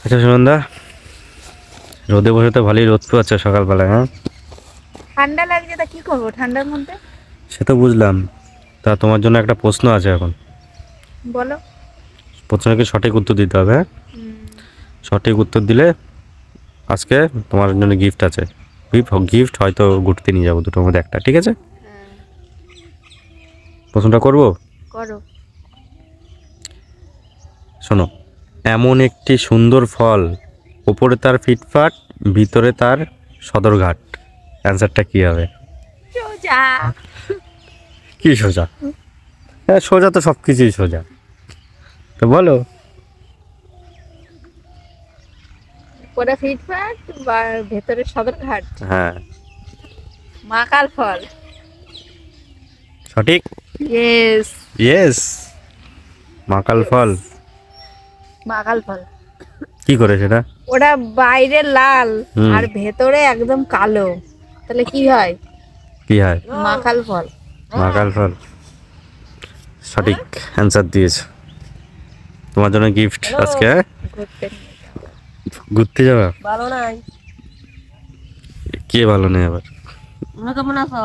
আচ্ছা সুনন্দা, রোদে বসে তো ভালোই রোদ পোয়াচ্ছে সকালবেলায়। হ্যাঁ, ঠান্ডা লাগছে, তা কি করবো ঠান্ডার মধ্যে? সে তো বুঝলাম। তা তোমার জন্য একটা প্রশ্ন আছে এখন। বলো। প্রশ্নকে সঠিক উত্তর দিতে হবে। হ্যাঁ, হুম, সঠিক উত্তর দিলে আজকে তোমার জন্য গিফট আছে। গিফট হয়তো ঘুরতে নিয়ে যাবো, দুটোর মধ্যে একটা, ঠিক আছে? হ্যাঁ, প্রশ্নটা করবো, করো। শোনো। এমন একটি সুন্দর ফল, ওপরে তার ফিটফাট, ভিতরে তার সদরঘাট। অ্যান্সারটা কি হবে? সোজা। কি সোজা? হ্যাঁ, সোজা তো সব কিছুই সোজা। তো বলো। পরে ফিটফাট বা ভেতরে সদরঘাট। হ্যাঁ, মাকাল ফল। সঠিক। ইয়েস। ইয়েস, মাকাল ফল। মাকাল ফল। কি করে সেটা? ওটা বাইরে লাল হুম। আর ভেতরে একদম কালো, তাহলে কি হয়? কি হয়? মাকাল ফল। মাকাল ফল। সঠিক অ্যান্সার দিয়েছ। তোমার জন্য গিফট আজকে। হ্যাঁ? ঘুরতে নিয়ে যাবো। ঘুরতে যাবা? ভালো নাই। কে ভালো নেই আবার? তোমরা কেমন আছো?